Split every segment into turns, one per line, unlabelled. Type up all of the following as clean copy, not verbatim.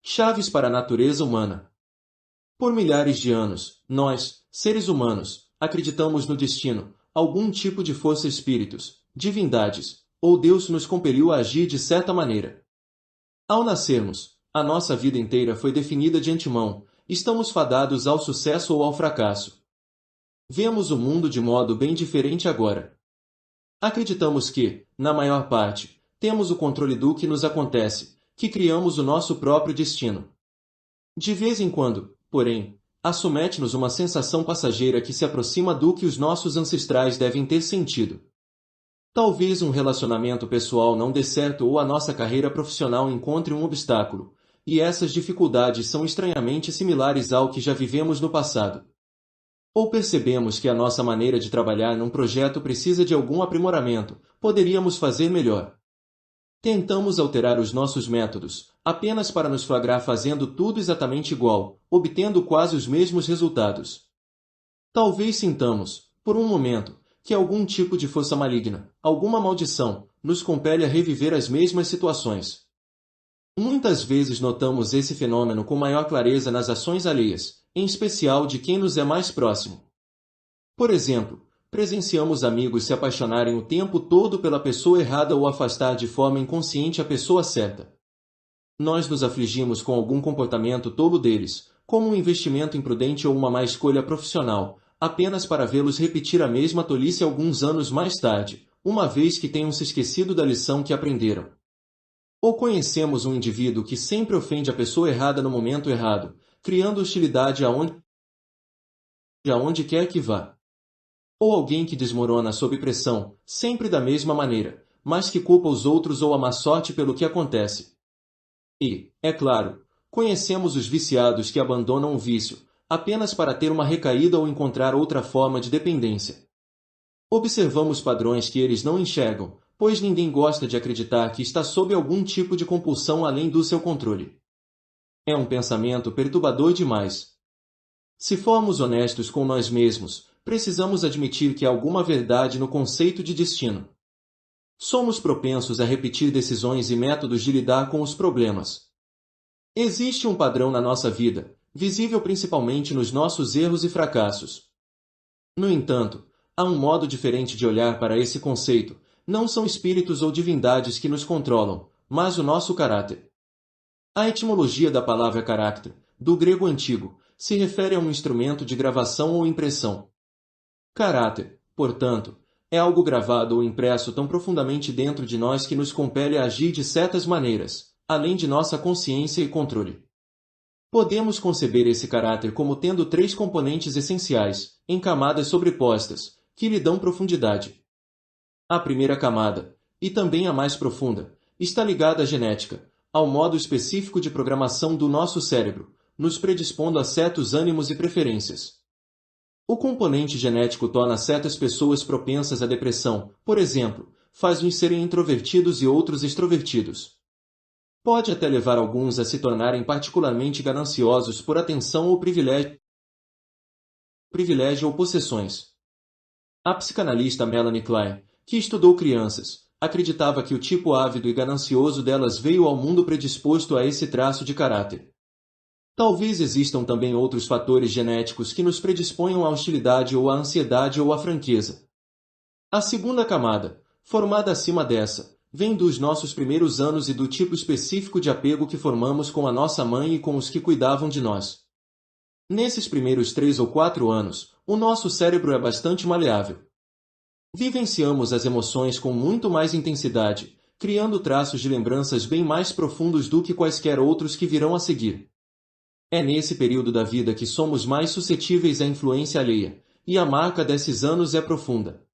Chaves para a natureza humana. Por milhares de anos, nós, seres humanos, acreditamos no destino, algum tipo de força espíritos, divindades, ou Deus nos compeliu a agir de certa maneira. Ao nascermos, a nossa vida inteira foi definida de antemão, estamos fadados ao sucesso ou ao fracasso. Vemos o mundo de modo bem diferente agora. Acreditamos que, na maior parte, temos o controle do que nos acontece, que criamos o nosso próprio destino. De vez em quando, porém, assomete-nos uma sensação passageira que se aproxima do que os nossos ancestrais devem ter sentido. Talvez um relacionamento pessoal não dê certo ou a nossa carreira profissional encontre um obstáculo, e essas dificuldades são estranhamente similares ao que já vivemos no passado. Ou percebemos que a nossa maneira de trabalhar num projeto precisa de algum aprimoramento, poderíamos fazer melhor. Tentamos alterar os nossos métodos, apenas para nos flagrar fazendo tudo exatamente igual, obtendo quase os mesmos resultados. Talvez sintamos, por um momento, que algum tipo de força maligna, alguma maldição, nos compele a reviver as mesmas situações. Muitas vezes notamos esse fenômeno com maior clareza nas ações alheias, em especial de quem nos é mais próximo. Por exemplo, presenciamos amigos se apaixonarem o tempo todo pela pessoa errada ou afastar de forma inconsciente a pessoa certa. Nós nos afligimos com algum comportamento tolo deles, como um investimento imprudente ou uma má escolha profissional, apenas para vê-los repetir a mesma tolice alguns anos mais tarde, uma vez que tenham se esquecido da lição que aprenderam. Ou conhecemos um indivíduo que sempre ofende a pessoa errada no momento errado, criando hostilidade aonde quer que vá. Ou alguém que desmorona sob pressão, sempre da mesma maneira, mas que culpa os outros ou a má sorte pelo que acontece. E, é claro, conhecemos os viciados que abandonam o vício, apenas para ter uma recaída ou encontrar outra forma de dependência. Observamos padrões que eles não enxergam, pois ninguém gosta de acreditar que está sob algum tipo de compulsão além do seu controle. É um pensamento perturbador demais. Se formos honestos com nós mesmos, precisamos admitir que há alguma verdade no conceito de destino. Somos propensos a repetir decisões e métodos de lidar com os problemas. Existe um padrão na nossa vida, visível principalmente nos nossos erros e fracassos. No entanto, há um modo diferente de olhar para esse conceito. Não são espíritos ou divindades que nos controlam, mas o nosso caráter. A etimologia da palavra caráter, do grego antigo, se refere a um instrumento de gravação ou impressão. Caráter, portanto, é algo gravado ou impresso tão profundamente dentro de nós que nos compele a agir de certas maneiras, além de nossa consciência e controle. Podemos conceber esse caráter como tendo três componentes essenciais, em camadas sobrepostas, que lhe dão profundidade. A primeira camada, e também a mais profunda, está ligada à genética, ao modo específico de programação do nosso cérebro, nos predispondo a certos ânimos e preferências. O componente genético torna certas pessoas propensas à depressão, por exemplo, faz-os serem introvertidos e outros extrovertidos. Pode até levar alguns a se tornarem particularmente gananciosos por atenção ou privilégio ou possessões. A psicanalista Melanie Klein, que estudou crianças, acreditava que o tipo ávido e ganancioso delas veio ao mundo predisposto a esse traço de caráter. Talvez existam também outros fatores genéticos que nos predisponham à hostilidade ou à ansiedade ou à franqueza. A segunda camada, formada acima dessa, vem dos nossos primeiros anos e do tipo específico de apego que formamos com a nossa mãe e com os que cuidavam de nós. Nesses primeiros 3 ou 4 anos, o nosso cérebro é bastante maleável. Vivenciamos as emoções com muito mais intensidade, criando traços de lembranças bem mais profundos do que quaisquer outros que virão a seguir. É nesse período da vida que somos mais suscetíveis à influência alheia, e a marca desses anos é profunda.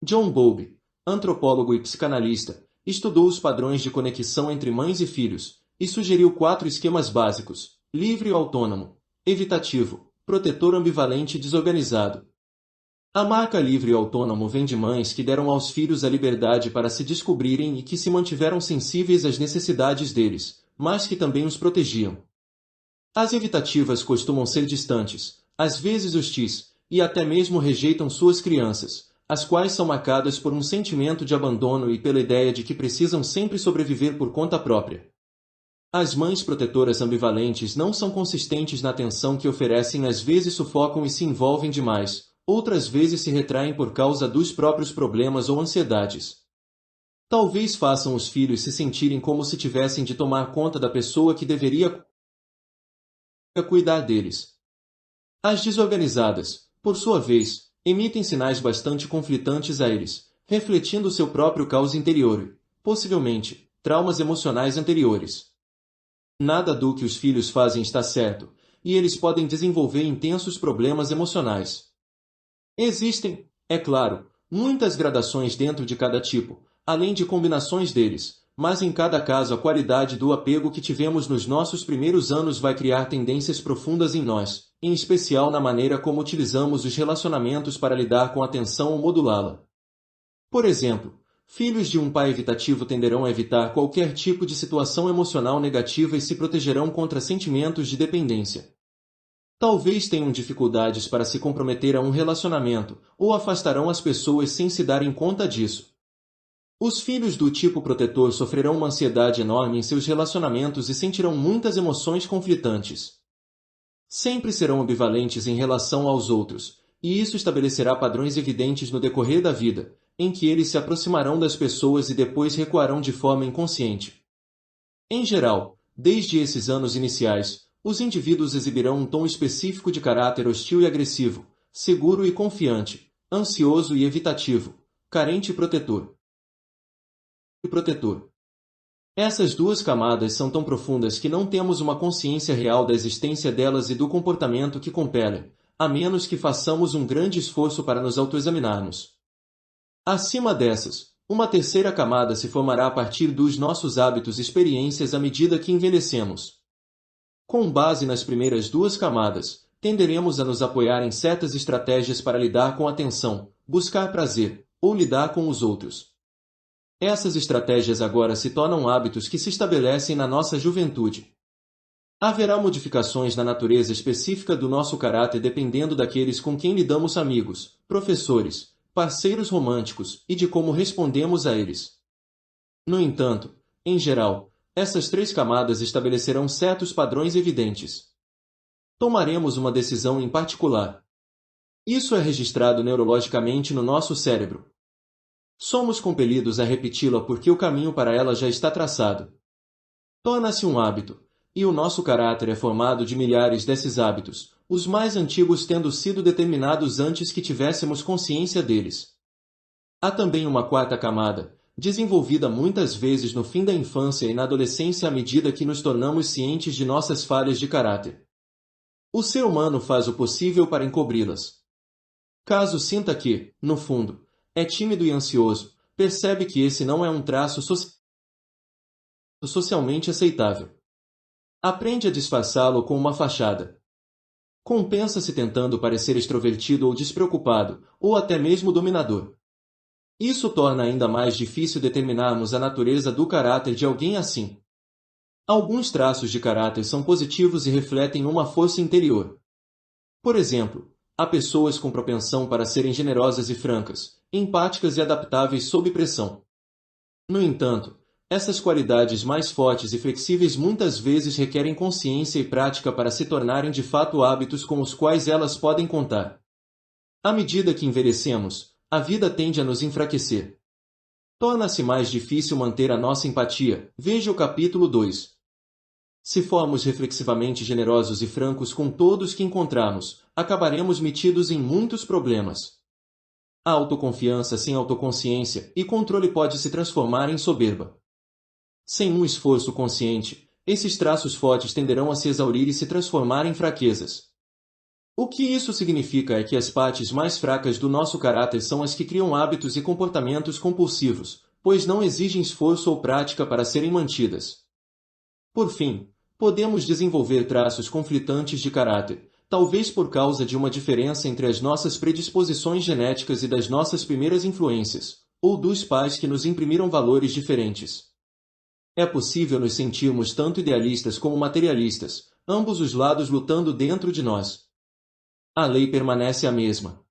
John Bowlby, antropólogo e psicanalista, estudou os padrões de conexão entre mães e filhos, e sugeriu 4 esquemas básicos: livre e autônomo, evitativo, protetor ambivalente e desorganizado. A marca livre e autônomo vem de mães que deram aos filhos a liberdade para se descobrirem e que se mantiveram sensíveis às necessidades deles, mas que também os protegiam. As evitativas costumam ser distantes, às vezes hostis, e até mesmo rejeitam suas crianças, as quais são marcadas por um sentimento de abandono e pela ideia de que precisam sempre sobreviver por conta própria. As mães protetoras ambivalentes não são consistentes na atenção que oferecem, às vezes sufocam e se envolvem demais, outras vezes se retraem por causa dos próprios problemas ou ansiedades. Talvez façam os filhos se sentirem como se tivessem de tomar conta da pessoa que deveria cuidar deles. As desorganizadas, por sua vez, emitem sinais bastante conflitantes a eles, refletindo seu próprio caos interior e, possivelmente, traumas emocionais anteriores. Nada do que os filhos fazem está certo, e eles podem desenvolver intensos problemas emocionais. Existem, é claro, muitas gradações dentro de cada tipo, além de combinações deles, mas em cada caso a qualidade do apego que tivemos nos nossos primeiros anos vai criar tendências profundas em nós, em especial na maneira como utilizamos os relacionamentos para lidar com a tensão ou modulá-la. Por exemplo, filhos de um pai evitativo tenderão a evitar qualquer tipo de situação emocional negativa e se protegerão contra sentimentos de dependência. Talvez tenham dificuldades para se comprometer a um relacionamento, ou afastarão as pessoas sem se darem conta disso. Os filhos do tipo protetor sofrerão uma ansiedade enorme em seus relacionamentos e sentirão muitas emoções conflitantes. Sempre serão ambivalentes em relação aos outros, e isso estabelecerá padrões evidentes no decorrer da vida, em que eles se aproximarão das pessoas e depois recuarão de forma inconsciente. Em geral, desde esses anos iniciais, os indivíduos exibirão um tom específico de caráter hostil e agressivo, seguro e confiante, ansioso e evitativo, carente e protetor. Essas duas camadas são tão profundas que não temos uma consciência real da existência delas e do comportamento que compelem, a menos que façamos um grande esforço para nos autoexaminarmos. Acima dessas, uma terceira camada se formará a partir dos nossos hábitos e experiências à medida que envelhecemos. Com base nas primeiras duas camadas, tenderemos a nos apoiar em certas estratégias para lidar com a tensão, buscar prazer, ou lidar com os outros. Essas estratégias agora se tornam hábitos que se estabelecem na nossa juventude. Haverá modificações na natureza específica do nosso caráter dependendo daqueles com quem lidamos, amigos, professores, parceiros românticos, e de como respondemos a eles. No entanto, em geral, essas três camadas estabelecerão certos padrões evidentes. Tomaremos uma decisão em particular. Isso é registrado neurologicamente no nosso cérebro. Somos compelidos a repeti-la porque o caminho para ela já está traçado. Torna-se um hábito, e o nosso caráter é formado de milhares desses hábitos, os mais antigos tendo sido determinados antes que tivéssemos consciência deles. Há também uma quarta camada, desenvolvida muitas vezes no fim da infância e na adolescência à medida que nos tornamos cientes de nossas falhas de caráter. O ser humano faz o possível para encobri-las. Caso sinta que, no fundo, é tímido e ansioso, percebe que esse não é um traço socialmente aceitável. Aprende a disfarçá-lo com uma fachada. Compensa-se tentando parecer extrovertido ou despreocupado, ou até mesmo dominador. Isso torna ainda mais difícil determinarmos a natureza do caráter de alguém assim. Alguns traços de caráter são positivos e refletem uma força interior. Por exemplo, há pessoas com propensão para serem generosas e francas, empáticas e adaptáveis sob pressão. No entanto, essas qualidades mais fortes e flexíveis muitas vezes requerem consciência e prática para se tornarem de fato hábitos com os quais elas podem contar. À medida que envelhecemos, a vida tende a nos enfraquecer. Torna-se mais difícil manter a nossa empatia, veja o capítulo 2. Se formos reflexivamente generosos e francos com todos que encontramos, acabaremos metidos em muitos problemas. A autoconfiança sem autoconsciência e controle pode se transformar em soberba. Sem um esforço consciente, esses traços fortes tenderão a se exaurir e se transformar em fraquezas. O que isso significa é que as partes mais fracas do nosso caráter são as que criam hábitos e comportamentos compulsivos, pois não exigem esforço ou prática para serem mantidas. Por fim, podemos desenvolver traços conflitantes de caráter, talvez por causa de uma diferença entre as nossas predisposições genéticas e das nossas primeiras influências, ou dos pais que nos imprimiram valores diferentes. É possível nos sentirmos tanto idealistas como materialistas, ambos os lados lutando dentro de nós. A lei permanece a mesma.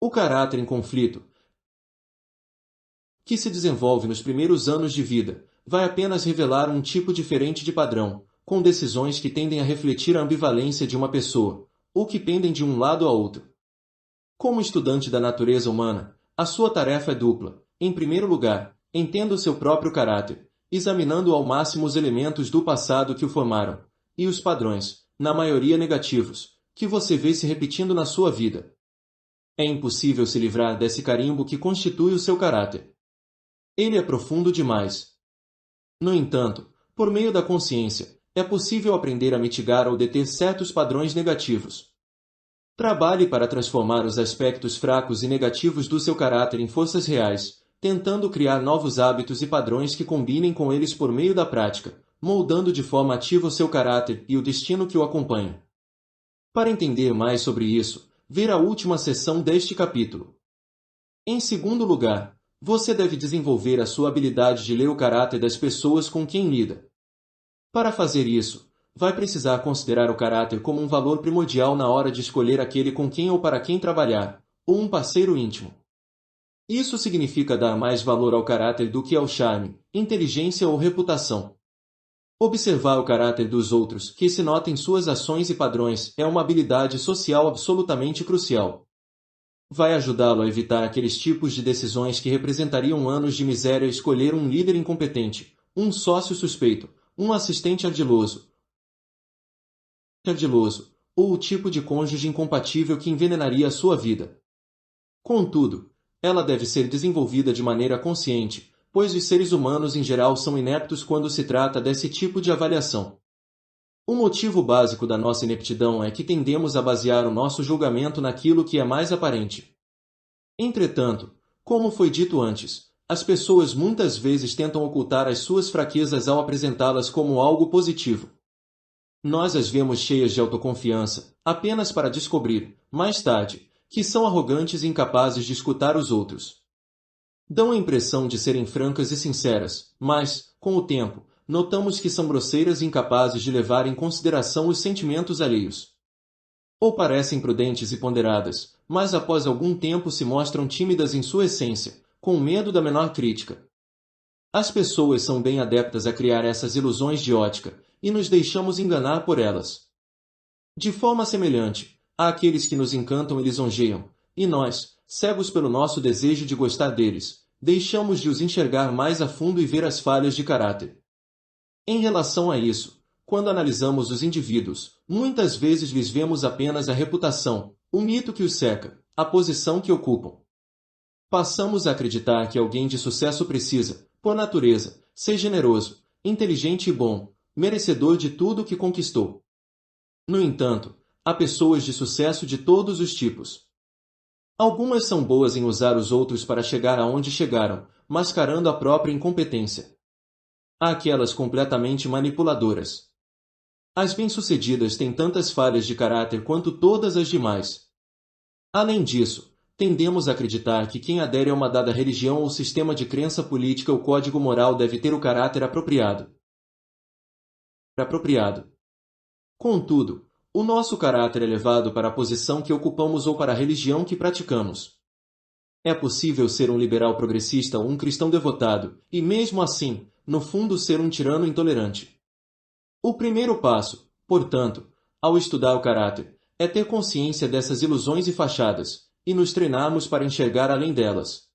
O caráter em conflito que se desenvolve nos primeiros anos de vida, vai apenas revelar um tipo diferente de padrão, com decisões que tendem a refletir a ambivalência de uma pessoa, ou que pendem de um lado a outro. Como estudante da natureza humana, a sua tarefa é dupla. Em primeiro lugar, entenda o seu próprio caráter, examinando ao máximo os elementos do passado que o formaram, e os padrões, na maioria negativos, que você vê se repetindo na sua vida. É impossível se livrar desse carimbo que constitui o seu caráter. Ele é profundo demais. No entanto, por meio da consciência, é possível aprender a mitigar ou deter certos padrões negativos. Trabalhe para transformar os aspectos fracos e negativos do seu caráter em forças reais, tentando criar novos hábitos e padrões que combinem com eles por meio da prática, moldando de forma ativa o seu caráter e o destino que o acompanha. Para entender mais sobre isso, ver a última seção deste capítulo. Em segundo lugar, você deve desenvolver a sua habilidade de ler o caráter das pessoas com quem lida. Para fazer isso, vai precisar considerar o caráter como um valor primordial na hora de escolher aquele com quem ou para quem trabalhar, ou um parceiro íntimo. Isso significa dar mais valor ao caráter do que ao charme, inteligência ou reputação. Observar o caráter dos outros, que se nota em suas ações e padrões, é uma habilidade social absolutamente crucial. Vai ajudá-lo a evitar aqueles tipos de decisões que representariam anos de miséria: escolher um líder incompetente, um sócio suspeito, um assistente ardiloso, ou o tipo de cônjuge incompatível que envenenaria a sua vida. Contudo, ela deve ser desenvolvida de maneira consciente, pois os seres humanos em geral são ineptos quando se trata desse tipo de avaliação. O motivo básico da nossa ineptidão é que tendemos a basear o nosso julgamento naquilo que é mais aparente. Entretanto, como foi dito antes, as pessoas muitas vezes tentam ocultar as suas fraquezas ao apresentá-las como algo positivo. Nós as vemos cheias de autoconfiança, apenas para descobrir, mais tarde, que são arrogantes e incapazes de escutar os outros. Dão a impressão de serem francas e sinceras, mas, com o tempo, notamos que são grosseiras e incapazes de levar em consideração os sentimentos alheios. Ou parecem prudentes e ponderadas, mas após algum tempo se mostram tímidas em sua essência, com medo da menor crítica. As pessoas são bem adeptas a criar essas ilusões de ótica, e nos deixamos enganar por elas. De forma semelhante, há aqueles que nos encantam e lisonjeiam, e nós, cegos pelo nosso desejo de gostar deles, deixamos de os enxergar mais a fundo e ver as falhas de caráter. Em relação a isso, quando analisamos os indivíduos, muitas vezes lhes vemos apenas a reputação, o mito que os cerca, a posição que ocupam. Passamos a acreditar que alguém de sucesso precisa, por natureza, ser generoso, inteligente e bom, merecedor de tudo o que conquistou. No entanto, há pessoas de sucesso de todos os tipos. Algumas são boas em usar os outros para chegar aonde chegaram, mascarando a própria incompetência. Há aquelas completamente manipuladoras. As bem-sucedidas têm tantas falhas de caráter quanto todas as demais. Além disso, tendemos a acreditar que quem adere a uma dada religião ou sistema de crença política ou código moral deve ter o caráter apropriado. Contudo, o nosso caráter é levado para a posição que ocupamos ou para a religião que praticamos. É possível ser um liberal progressista ou um cristão devotado, e mesmo assim, no fundo ser um tirano intolerante. O primeiro passo, portanto, ao estudar o caráter, é ter consciência dessas ilusões e fachadas, e nos treinarmos para enxergar além delas.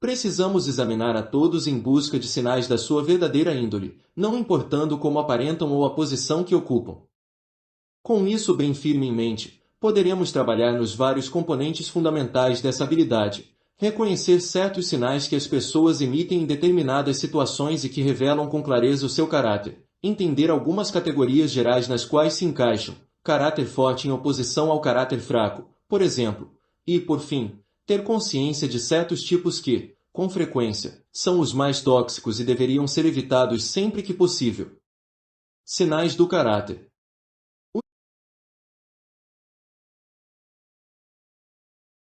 Precisamos examinar a todos em busca de sinais da sua verdadeira índole, não importando como aparentam ou a posição que ocupam. Com isso bem firme em mente, poderemos trabalhar nos vários componentes fundamentais dessa habilidade, reconhecer certos sinais que as pessoas emitem em determinadas situações e que revelam com clareza o seu caráter, entender algumas categorias gerais nas quais se encaixam, caráter forte em oposição ao caráter fraco, por exemplo, e, por fim, ter consciência de certos tipos que, com frequência, são os mais tóxicos e deveriam ser evitados sempre que possível. Sinais do caráter.